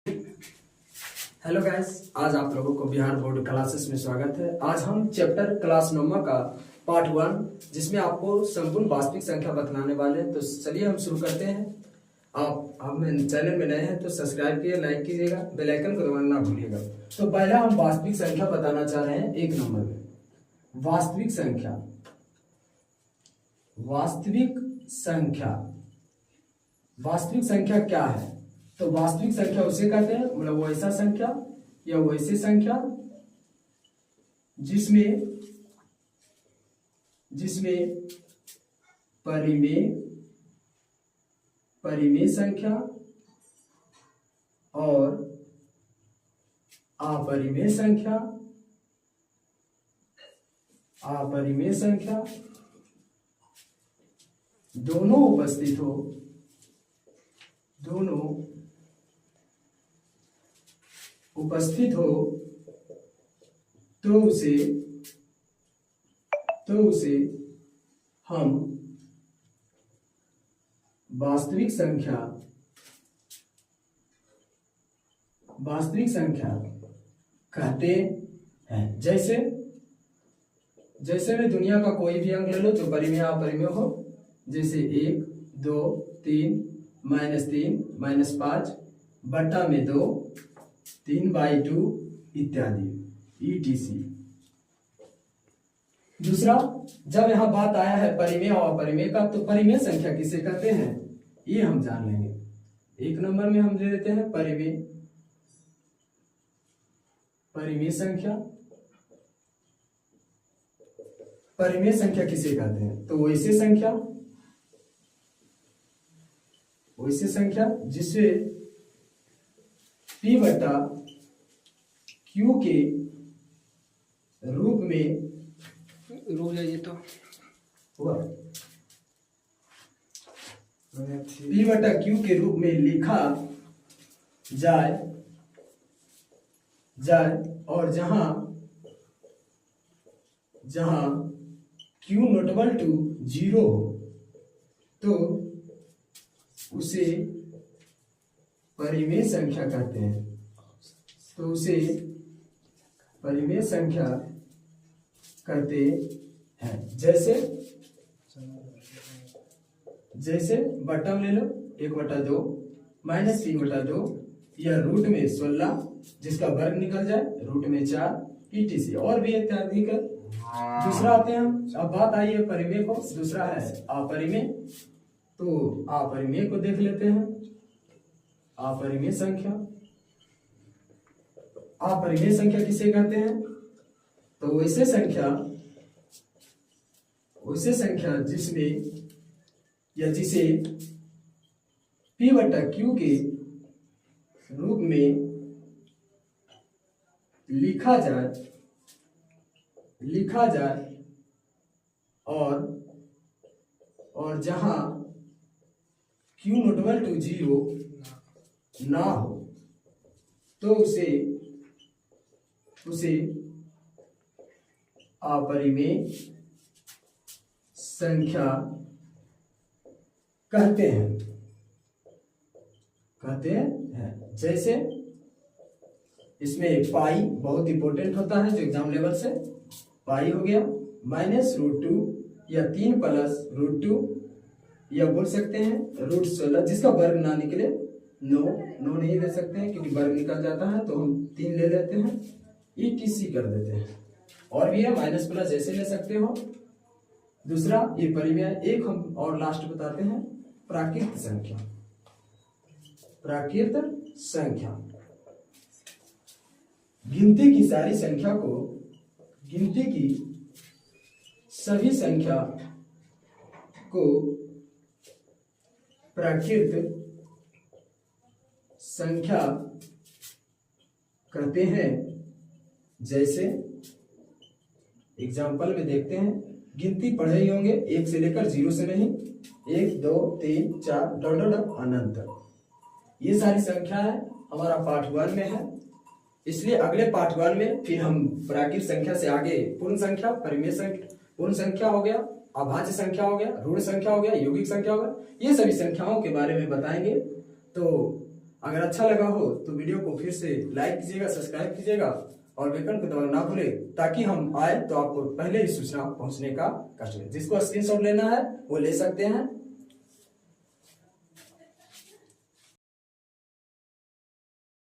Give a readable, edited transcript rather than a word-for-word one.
Hello guys, आज आप लोगों को बिहार बोर्ड क्लासेस में स्वागत है। आज हम चैप्टर क्लास 9 का पार्ट 1 जिसमें आपको संपूर्ण वास्तविक संख्या बतलाने वाले हैं। तो चलिए हम शुरू करते हैं। आप हमें चैनल में नए हैं तो सब्सक्राइब कीजिए, लाइक कीजिएगा, बेल आइकन को दबाना ना भूलिएगा। तो पहला हम वास्तविक संख्या बताना चाह रहे हैं। 1 नंबर में वास्तविक संख्या। वास्तविक संख्या, वास्तविक संख्या क्या है? तो वास्तविक संख्या उसे कहते हैं, मतलब वैसा संख्या या वैसे संख्या जिसमें परिमेय संख्या और अपरिमेय संख्या दोनों उपस्थित हो, तो उसे हम वास्तविक संख्या कहते हैं। जैसे में दुनिया का कोई भी अंक ले लो जो परिमेय अपरिमेय हो, जैसे 1, 2, 3, -3, -5 बटा में 2, 3/2 इत्यादि ETC। दूसरा, जब यहां बात आया है परिमेय और अपरिमेय का, तो परिमेय संख्या किसे कहते हैं ये हम जान लेंगे। 1 नंबर में हम ले लेते हैं परिमेय संख्या। परिमेय संख्या किसे कहते हैं? तो वैसे संख्या जिसे P/Q के रूप में P/Q के रूप में लिखा जाए और जहां Q ≠ 0 हो तो उसे परिमेय संख्या कहते हैं। जैसे बटम ले लो 1/2, -3/2 या रूट में 16 जिसका वर्ग निकल जाए, रूट में 4 ETC और भी इत्यादि का। दूसरा आते हैं हम, अब बात आई है परिमेय को, दूसरा है अपरिमेय। तो अपरिमेय को देख लेते हैं। अपरिमेय संख्या किसे कहते हैं? तो वैसे संख्या जिसे P/Q के रूप में लिखा जाए और जहां Q ≠ 0 ना हो तो उसे अपरिमेय संख्या कहते हैं। जैसे इसमें पाई बहुत इंपॉर्टेंट होता है, जो एग्जाम लेवल से पाई हो गया, -√2 या 3 + √2 या बोल सकते हैं √16 जिसका वर्ग ना निकले। नो नहीं ले सकते हैं क्योंकि वर्ग निकल जाता है, तो हम 3 ले लेते हैं, ETC कर देते हैं। और भी है -+ जैसे ले सकते हो। दूसरा ये परिमेय। एक हम और लास्ट बताते हैं, प्राकृत संख्या। गिनती की सभी संख्या को प्राकृत संख्या कहते हैं। जैसे एग्जाम्पल में देखते हैं, गिनती पढ़े ही होंगे, 1 से लेकर 0 से नहीं, 1, 2, 3, 4 अनंत। ये सारी संख्या है, हमारा पार्ट 1 में है। इसलिए अगले पार्ट 1 में फिर हम प्राकृत संख्या से आगे पूर्ण संख्या, परिमेय संख्या, पूर्ण संख्या हो गया, अभाज्य संख्या हो गया, ऋण संख्या हो गया, यौगिक संख्या हो गया, ये सभी संख्याओं के बारे में बताएंगे। तो अगर अच्छा लगा हो तो वीडियो को फिर से लाइक कीजिएगा, सब्सक्राइब कीजिएगा और बेल आइकन को दबाना ना भूलें, ताकि हम आए तो आपको पहले ही सूचना पहुंचने का कष्ट है। जिसको स्क्रीनशॉट लेना है वो ले सकते हैं।